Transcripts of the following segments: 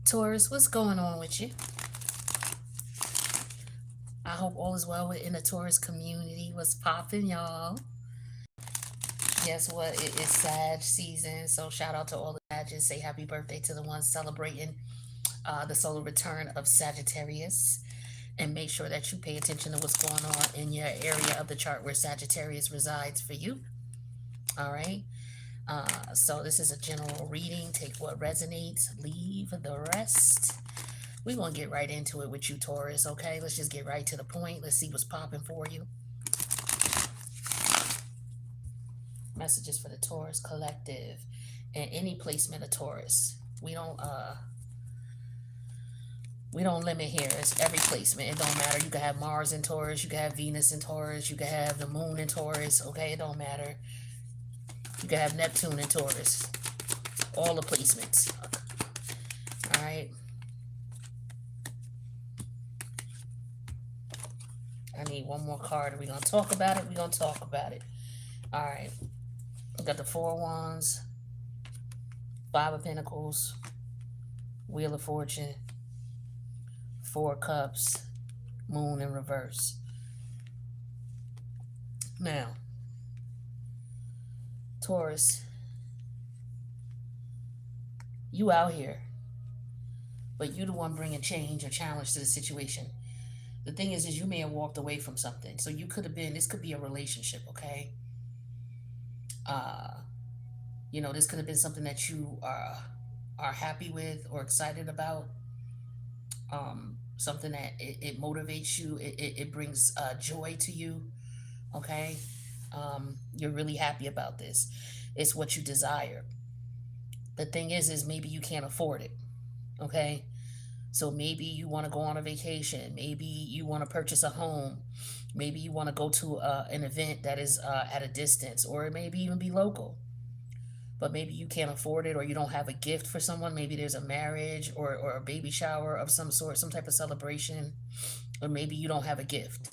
Taurus, what's going on with you? I hope all is well within the Taurus community. What's popping, y'all? Guess what? It is Sag season, so shout out to all the Sagittarius. Say happy birthday to the ones celebrating the solar return of Sagittarius. And make sure that you pay attention to what's going on in your area of the chart where Sagittarius resides for you. All right. So this is a general reading. Take what resonates, leave the rest. We're going to get right into it with you, Taurus, okay? Let's just get right to the point. Let's see what's popping for you. Messages for the Taurus collective and any placement of Taurus. We don't limit here. It's every placement. It don't matter. You can have Mars in Taurus. You can have Venus in Taurus. You can have the moon in Taurus, okay? It don't matter. You can have Neptune in Taurus. All the placements. All right. I need one more card. Are we going to talk about it? We're going to talk about it. All right. We got the Four of Wands, Five of Pentacles, Wheel of Fortune, Four of Cups, Moon in reverse. Now, Taurus, you out here, but you the one bringing change or challenge to the situation. The thing is you may have walked away from something. So you could have been, this could be a relationship, okay? This could have been something that you are happy with or excited about. Something that it motivates you. It brings joy to you, okay? You're really happy about this. It's what you desire. The thing is maybe you can't afford it, okay? So maybe you want to go on a vacation. Maybe you want to purchase a home. Maybe you want to go to an event that is at a distance, or it maybe even be local. But maybe you can't afford it, or you don't have a gift for someone. Maybe there's a marriage or a baby shower of some sort, some type of celebration, or maybe you don't have a gift.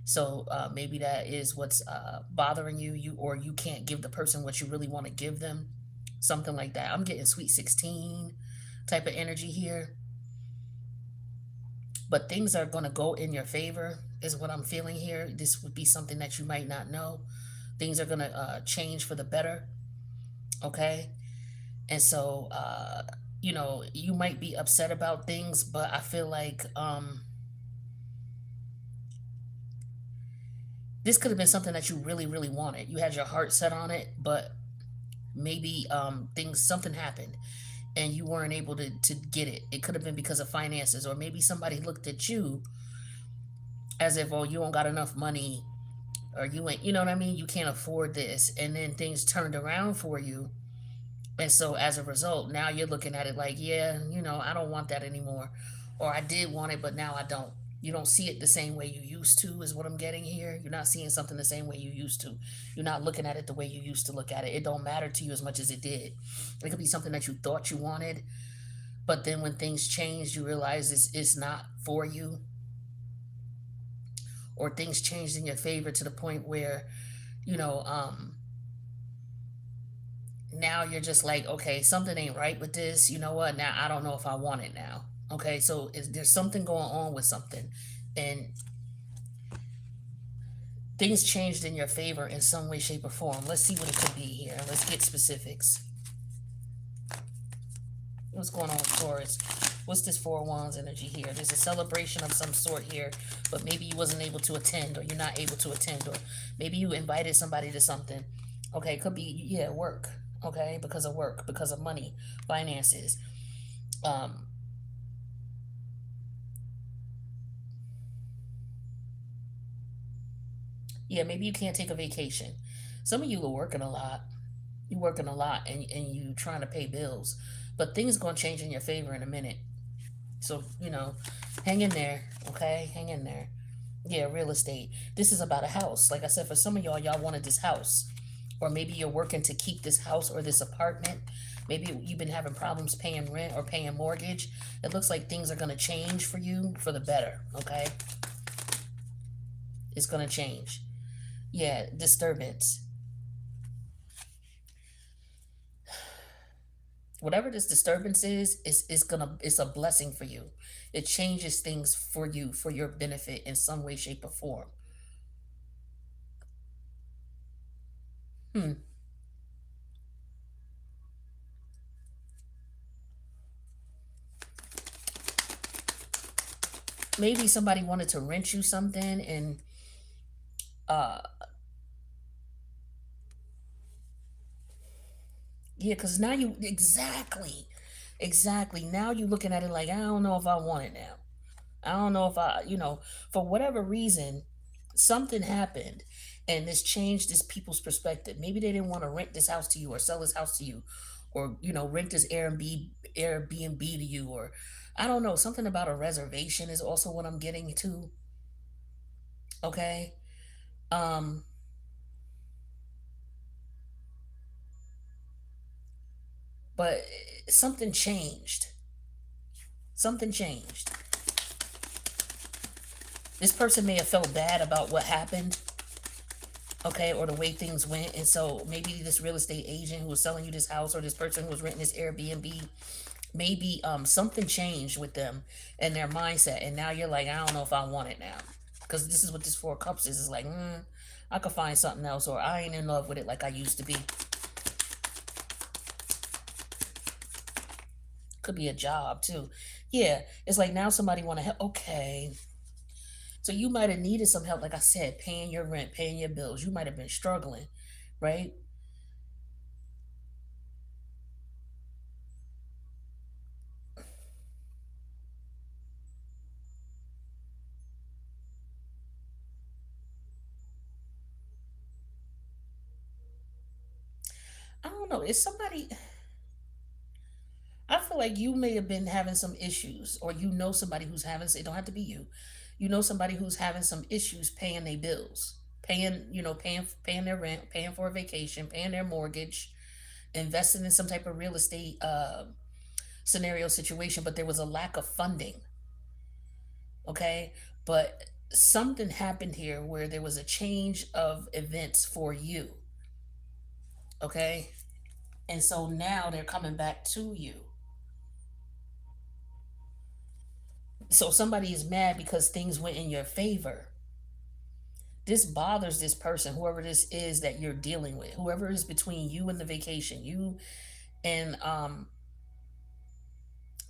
So maybe that is what's bothering you, or you can't give the person what you really want to give them, something like that. I'm getting sweet 16 type of energy here. But things are going to go in your favor is what I'm feeling here. This would be something that you might not know. Things are going to change for the better, okay? And so, you might be upset about things, but I feel like this could have been something that you really, really wanted. You had your heart set on it, but maybe something happened and you weren't able to get it. It could have been because of finances, or maybe somebody looked at you as if, oh, you don't got enough money, or you ain't, you know what I mean? You can't afford this. And then things turned around for you. And so as a result, now you're looking at it like, yeah, I don't want that anymore. Or I did want it, but now I don't. You don't see it the same way you used to, is what I'm getting here. You're not seeing something the same way you used to. You're not looking at it the way you used to look at it. It don't matter to you as much as it did. It could be something that you thought you wanted, but then when things change, you realize it's not for you. Or things changed in your favor to the point where, now you're just like, okay, something ain't right with this. You know what? Now I don't know if I want it now. Okay, so there's something going on with something, and things changed in your favor in some way, shape, or form. Let's see what it could be here. Let's get specifics. What's going on with Taurus? What's this Four of Wands energy here? There's a celebration of some sort here, but maybe you wasn't able to attend, or you're not able to attend, or maybe you invited somebody to something. Okay, it could be, yeah, work. Okay, because of work, because of money, finances. Yeah, maybe you can't take a vacation. Some of you are working a lot. You're working a lot, and you trying to pay bills. But things going to change in your favor in a minute. So, hang in there, okay? Hang in there. Yeah, real estate. This is about a house. Like I said, for some of y'all wanted this house. Or maybe you're working to keep this house or this apartment. Maybe you've been having problems paying rent or paying mortgage. It looks like things are going to change for you for the better, okay? It's going to change. Yeah, disturbance. Whatever this disturbance is gonna, it's a blessing for you. It changes things for you, for your benefit in some way, shape, or form. Hmm. Maybe somebody wanted to rent you something, and uh yeah, because now you, exactly, now you looking at it like, I don't know if I want it now. I don't know if I, for whatever reason, something happened and this changed this people's perspective. Maybe they didn't want to rent this house to you or sell this house to you, or, rent this Airbnb to you, or I don't know, something about a reservation is also what I'm getting to. Okay. Um, but something changed. Something changed. This person may have felt bad about what happened, okay, or the way things went. And so maybe this real estate agent who was selling you this house, or this person who was renting this Airbnb, maybe something changed with them and their mindset. And now you're like, I don't know if I want it now. Because this is what this Four of Cups is. It's like, I could find something else, or I ain't in love with it like I used to be. Could be a job too. Yeah, it's like now somebody want to help. Okay, so you might have needed some help, like I said, paying your rent, paying your bills. You might have been struggling, right? I don't know. Is somebody, I feel like you may have been having some issues, or somebody who's having, it don't have to be you. You know somebody who's having some issues paying their bills, paying their rent, paying for a vacation, paying their mortgage, investing in some type of real estate scenario situation, but there was a lack of funding. Okay, but something happened here where there was a change of events for you. Okay, and so now they're coming back to you. So somebody is mad because things went in your favor. This bothers this person, whoever this is that you're dealing with, whoever is between you and the vacation, you and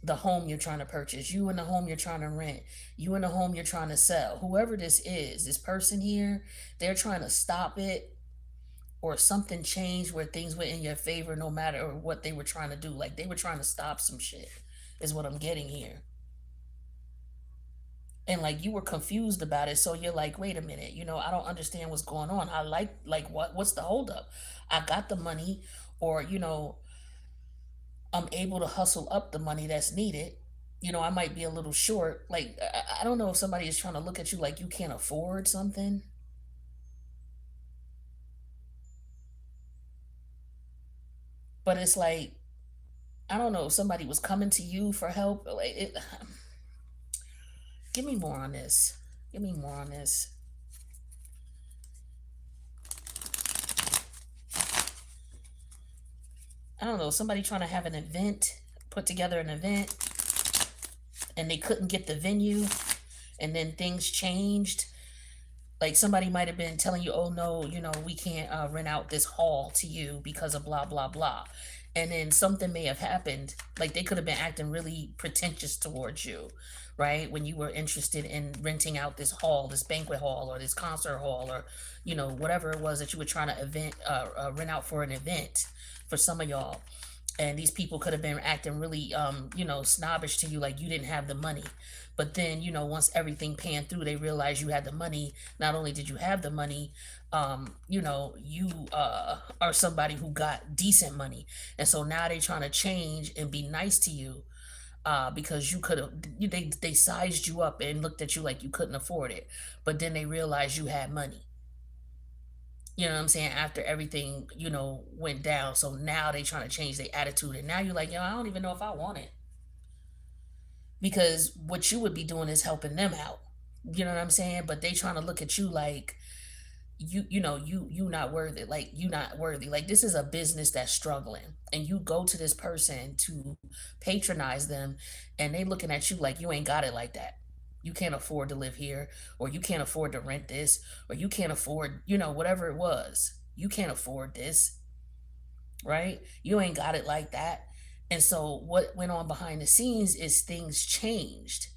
the home you're trying to purchase, you and the home you're trying to rent, you and the home you're trying to sell. Whoever this is, this person here, they're trying to stop it, or something changed where things went in your favor no matter what they were trying to do. Like they were trying to stop some shit, is what I'm getting here. And like you were confused about it, so you're like, wait a minute, I don't understand what's going on. I like what's the holdup? I got the money, or I'm able to hustle up the money that's needed. I might be a little short. Like I don't know if somebody is trying to look at you like you can't afford something, but it's like, I don't know if somebody was coming to you for help. Like give me more on this. Give me more on this. I don't know, somebody trying to have an event, put together an event, and they couldn't get the venue, and then things changed. Like somebody might have been telling you, oh no, we can't rent out this hall to you because of blah blah blah, and then something may have happened. Like they could have been acting really pretentious towards you, right, when you were interested in renting out this hall, this banquet hall, or this concert hall, or whatever it was that you were trying to rent out for an event for some of y'all. And these people could have been acting really snobbish to you, like you didn't have the money. But then once everything panned through, they realized you had the money. Not only did you have the money, you are somebody who got decent money. And so now they trying to change and be nice to you, because you could have, they sized you up and looked at you like you couldn't afford it. But then they realized you had money. You know what I'm saying? After everything, went down. So now they trying to change their attitude. And now you're like, I don't even know if I want it. Because what you would be doing is helping them out. You know what I'm saying? But they trying to look at you like, you not worthy, like you not worthy, like this is a business that's struggling, and you go to this person to patronize them, and they looking at you like you ain't got it like that. You can't afford to live here, or you can't afford to rent this, or you can't afford, whatever it was, you can't afford this, right? You ain't got it like that. And so what went on behind the scenes is things changed.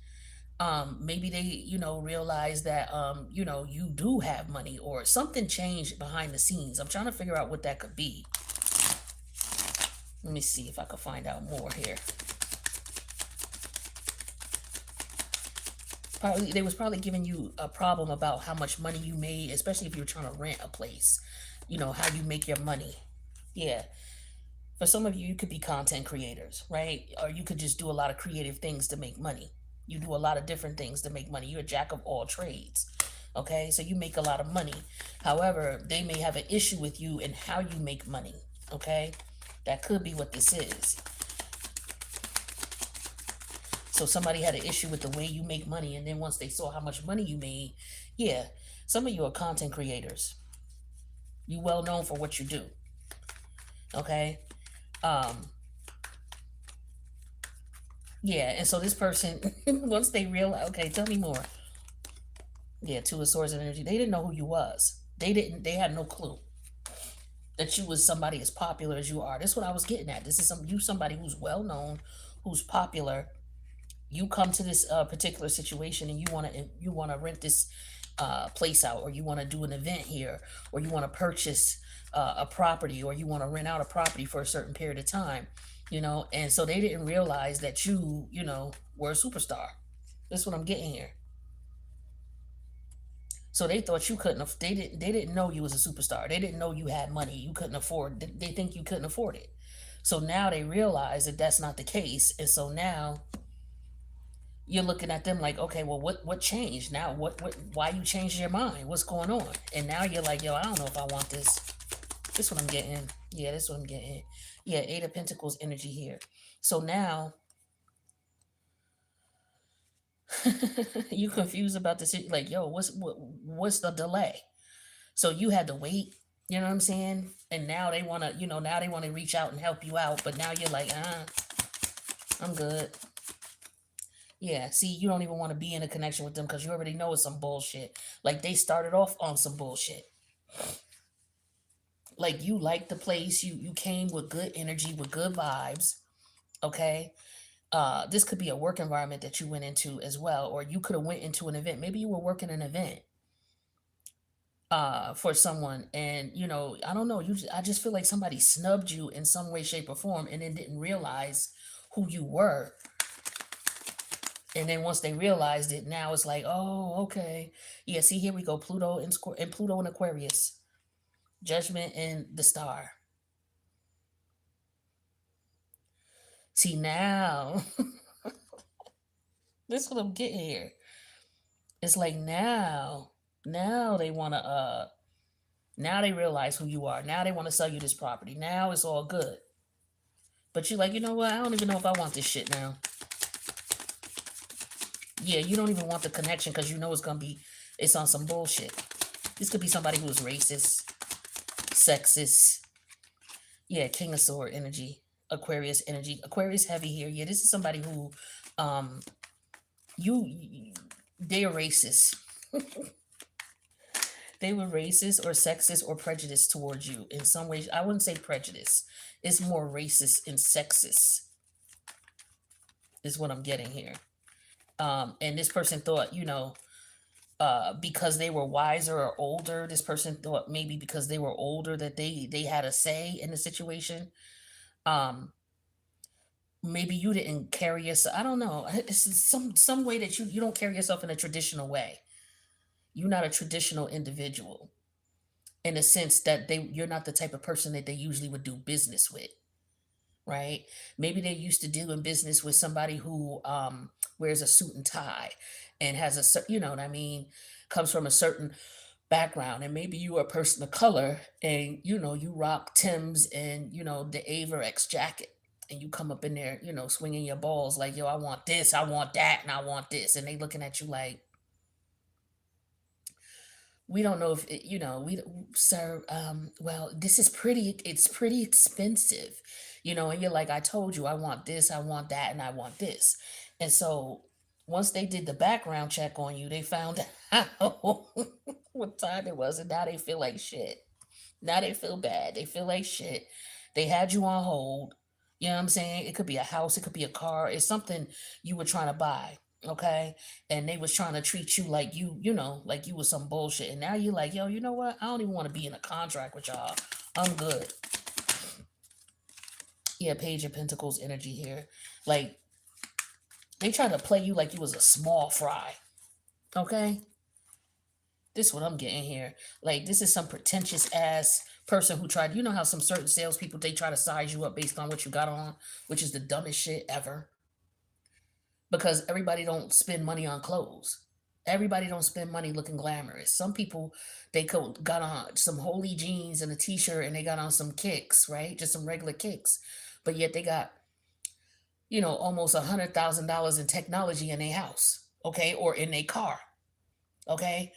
Maybe they, realize that, you do have money, or something changed behind the scenes. I'm trying to figure out what that could be. Let me see if I could find out more here. Probably they was probably giving you a problem about how much money you made, especially if you were trying to rent a place. How you make your money. Yeah. For some of you, you could be content creators, right? Or you could just do a lot of creative things to make money. You do a lot of different things to make money. You're a jack of all trades. Okay, so you make a lot of money. However, they may have an issue with you and how you make money. Okay, that could be what this is. So somebody had an issue with the way you make money, and then once they saw how much money you made, yeah, some of you are content creators. You well known for what you do. Okay, um, yeah, and so this person, once they realize, okay, tell me more. Yeah, Two of Swords and energy. They didn't know who you was. They didn't. They had no clue that you was somebody as popular as you are. That's what I was getting at. This is somebody who's well known, who's popular. You come to this particular situation, and you want to rent this place out, or you want to do an event here, or you want to purchase a property, or you want to rent out a property for a certain period of time. And so they didn't realize that you were a superstar. That's what I'm getting here. So they thought you couldn't. They didn't know you was a superstar. They didn't know you had money. You couldn't afford. They think you couldn't afford it. So now they realize that that's not the case, and so now you're looking at them like, okay, well, what changed now? Why you changed your mind? What's going on? And now you're like, yo, I don't know if I want this. This what I'm getting. Yeah, this what I'm getting. Yeah, Eight of Pentacles energy here. So now you confused about this. Like, yo, what's the delay? So you had to wait, you know what I'm saying? And now they want to, now they want to reach out and help you out. But now you're like, I'm good. Yeah, see, you don't even want to be in a connection with them because you already know it's some bullshit. Like they started off on some bullshit. Like you liked the place, you came with good energy, with good vibes. Okay. This could be a work environment that you went into as well, or you could have went into an event. Maybe you were working an event for someone, and I don't know, I just feel like somebody snubbed you in some way, shape, or form, and then didn't realize who you were. And then once they realized it, now it's like, oh, okay, yeah, see, here we go, Pluto and Pluto in Aquarius, Judgment and the Star. See, now this is what I'm getting here. It's like now they want to now they realize who you are. Now they want to sell you this property. Now it's all good. But you're like, you know what? I don't even know if I want this shit now. Yeah, you don't even want the connection because you know it's on some bullshit. This could be somebody who's racist, sexist. Yeah, King of Sword energy, Aquarius energy. Aquarius heavy here. Yeah, this is somebody who um they are racist. They were racist or sexist or prejudiced towards you in some ways. I wouldn't say prejudice. It's more racist and sexist is what I'm getting here. And this person thought, because they were wiser or older, this person thought maybe because they were older that they had a say in the situation. Um, Maybe you didn't carry yourself. I don't know. It's some way that you don't carry yourself in a traditional way. You're not a traditional individual in the sense that you're not the type of person that they usually would do business with, right? Maybe they're used to doing business with somebody who wears a suit and tie and has you know what I mean, comes from a certain background, and maybe you are a person of color, and you rock Tim's and the Averex jacket, and you come up in there, swinging your balls like, yo, I want this, I want that, and I want this, and they looking at you like, we don't know if it, you know, we, sir, well, this is pretty, it's pretty expensive, you know, and you're like, I told you, I want this, I want that, and I want this. And so once they did the background check on you, they found out what time it was, and now they feel like shit. Now they feel bad. They feel like shit. They had you on hold. You know what I'm saying? It could be a house, it could be a car, it's something you were trying to buy. Okay. And they was trying to treat you like you know, like you was some bullshit. And now you're like, yo, you know what? I don't even want to be in a contract with y'all. I'm good. Yeah, Page of Pentacles energy here. Like they try to play you like you was a small fry. Okay? This is what I'm getting here. Like this is some pretentious ass person who tried. You know how some certain salespeople they try to size you up based on what you got on, which is the dumbest shit ever. Because everybody don't spend money on clothes. Everybody don't spend money looking glamorous. Some people got on some holy jeans and a t-shirt and they got on some kicks, right? Just some regular kicks, but yet they got almost $100,000 in technology in their house, okay, or in their car, okay.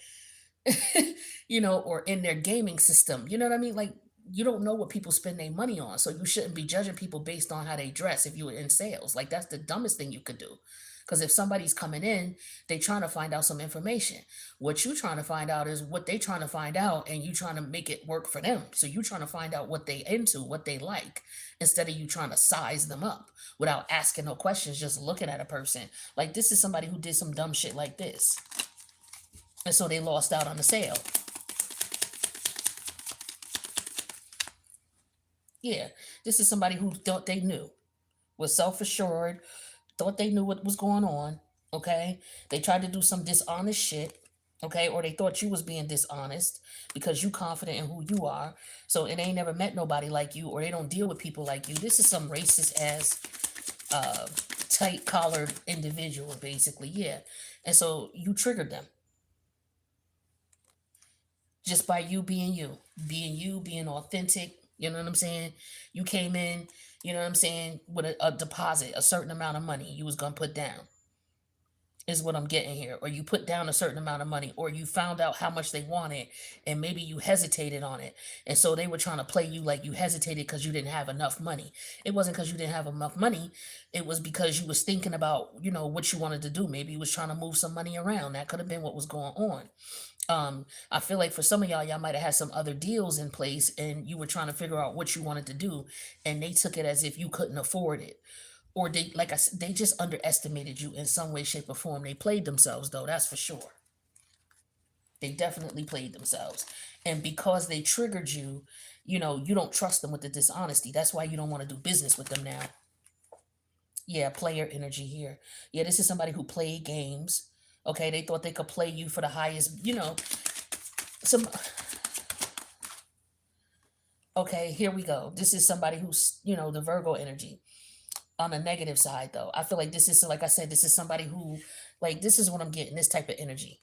Or in their gaming system. You know what I mean? Like you don't know what people spend their money on, so you shouldn't be judging people based on how they dress if you were in sales. Like that's the dumbest thing you could do. Because if somebody's coming in, they trying to find out some information. What you trying to find out is what they trying to find out, and you trying to make it work for them. So you trying to find out what they into, what they like, instead of you trying to size them up without asking no questions, just looking at a person. Like this is somebody who did some dumb shit like this. And so they lost out on the sale. Yeah, this is somebody who thought they knew, was self assured, thought they knew what was going on. Okay, they tried to do some dishonest shit. Okay, or they thought you was being dishonest because you confident in who you are. So it ain't never met nobody like you, or they don't deal with people like you. This is some racist ass, uh, tight collared individual, basically. Yeah, and so you triggered them just by you being you, being authentic. You know what I'm saying? You came in, you know what I'm saying, with a deposit, a certain amount of money you was gonna put down, is what I'm getting here. Or you put down a certain amount of money, or you found out how much they wanted, and maybe you hesitated on it. And so they were trying to play you like you hesitated because you didn't have enough money. It wasn't because you didn't have enough money. It was because you was thinking about, what you wanted to do. Maybe you was trying to move some money around. That could have been what was going on. I feel like for some of y'all might have had some other deals in place and you were trying to figure out what you wanted to do, and they took it as if you couldn't afford it. Or they, like I said, they just underestimated you in some way, shape, or form. They played themselves, though, that's for sure. They definitely played themselves. And because they triggered you, you don't trust them with the dishonesty. That's why you don't want to do business with them now. Yeah, player energy here. Yeah, this is somebody who played games. Okay, they thought they could play you for the highest, some. Okay, here we go. This is somebody who's, the Virgo energy. On the negative side, though, I feel like this is, like I said, this is somebody who, like, this is what I'm getting, this type of energy.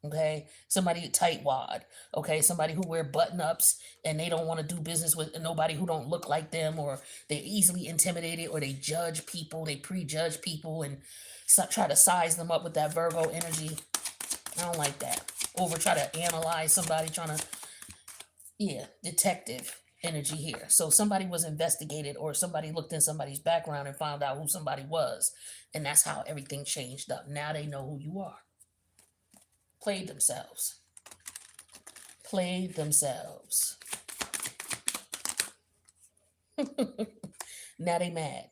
Okay, somebody tightwad. Okay, somebody who wear button ups and they don't want to do business with nobody who don't look like them, or they're easily intimidated, or they judge people, they prejudge people, and try to size them up with that Virgo energy. I don't like that. Over try to analyze somebody, trying to, yeah, detective energy here. So somebody was investigated, or somebody looked in somebody's background and found out who somebody was, and that's how everything changed up. Now they know who you are. Played themselves. Played themselves. Now they mad.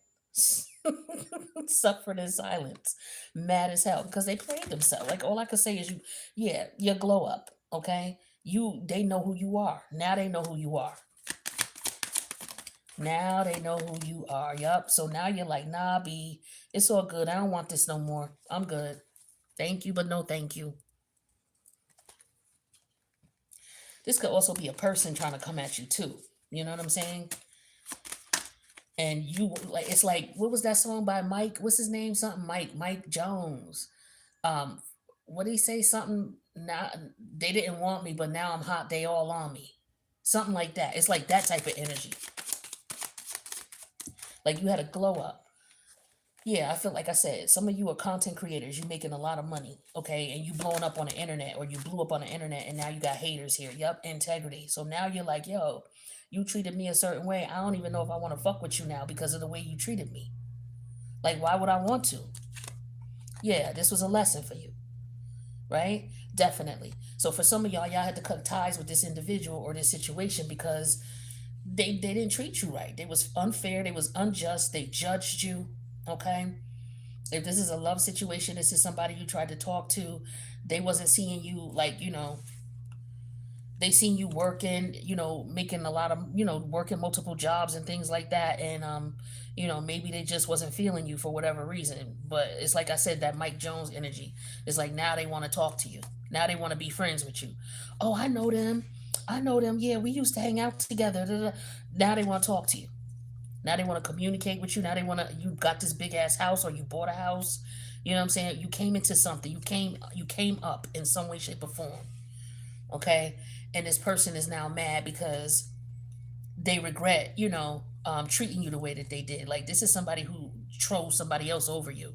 Suffered in silence. Mad as hell because they played themselves. Like all I can say is you glow up, okay? They know who you are. Now they know who you are. Now they know who you are. Yup. So now you're like, nah, B, it's all good. I don't want this no more. I'm good. Thank you, but no thank you. This could also be a person trying to come at you too. You know what I'm saying? And you like, it's like, what was that song by Mike? What's his name? Something Mike Jones. Um, what did he say? Something, now they didn't want me, but now I'm hot. They all on me. Something like that. It's like that type of energy. Like you had a glow up. Yeah, I feel like I said, some of you are content creators. You making a lot of money, okay, and you blowing up on the internet, or you blew up on the internet, and now you got haters here. Yup, integrity. So now you're like, yo, you treated me a certain way. I don't even know if I want to fuck with you now because of the way you treated me. Like, why would I want to? Yeah, this was a lesson for you, right? Definitely. So for some of y'all had to cut ties with this individual or this situation because they didn't treat you right. They was unfair. They was unjust. They judged you. Okay. If this is a love situation, this is somebody you tried to talk to. They wasn't seeing you like, they seen you working, making a lot of, working multiple jobs and things like that. And, maybe they just wasn't feeling you for whatever reason. But it's like I said, that Mike Jones energy. It's like now they want to talk to you. Now they want to be friends with you. Oh, I know them. I know them. Yeah, we used to hang out together. Da, da, da. Now they want to talk to you. Now they want to communicate with you. Now they want to. You got this big ass house, or you bought a house. You know what I'm saying? You came into something. You came up in some way, shape, or form. Okay, and this person is now mad because they regret, treating you the way that they did. Like this is somebody who chose somebody else over you,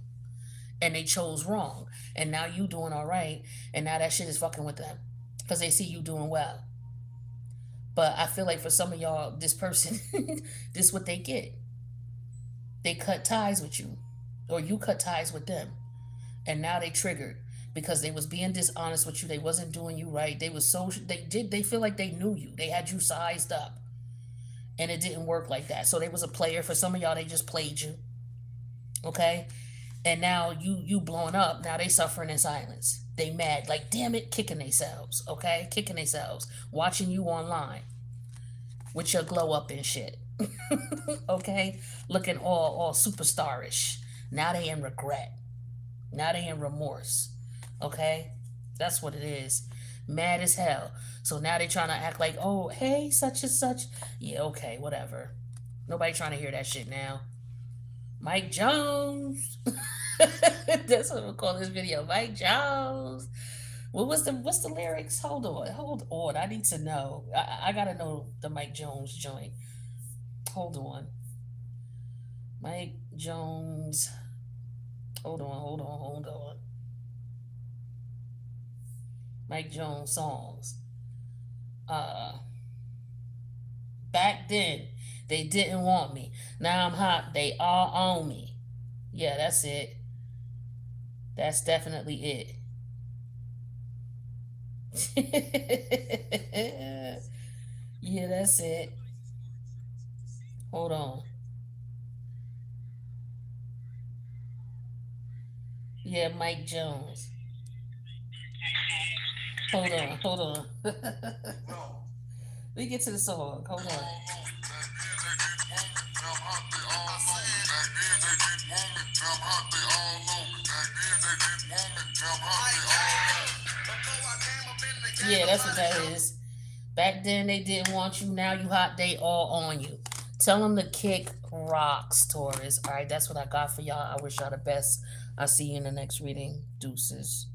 and they chose wrong, and now you doing all right, and now that shit is fucking with them because they see you doing well. But I feel like for some of y'all, this person, this is what they get. They cut ties with you, or you cut ties with them, and now they triggered because they was being dishonest with you. They wasn't doing you right. They feel like they knew you. They had you sized up, and it didn't work like that. So they was a player. For some of y'all, they just played you. Okay, and now you blowing up. Now they suffering in silence. They mad, like damn it, kicking themselves. Okay, kicking themselves, watching you online with your glow up and shit. Okay, looking all superstarish. Now they in regret. Now they in remorse. Okay, that's what it is. Mad as hell. So now they trying to act like, oh, hey, such and such. Yeah, okay, whatever. Nobody trying to hear that shit now. Mike Jones. That's what we'll call this video. Mike Jones. What's the lyrics? Hold on. I need to know. I gotta know the Mike Jones joint. Hold on. Mike Jones. Hold on. Mike Jones songs. Uh Back then they didn't want me. Now I'm hot, they all own me. Yeah, that's it. That's definitely it. Yeah, that's it. Hold on. Yeah, Mike Jones. Hold on. Let me get to the song. Hold on. Yeah, that's what that is. Back then they didn't want you. Now you hot. They all on you. Tell them to kick rocks, Taurus. All right, that's what I got for y'all. I wish y'all the best. I'll see you in the next reading. Deuces.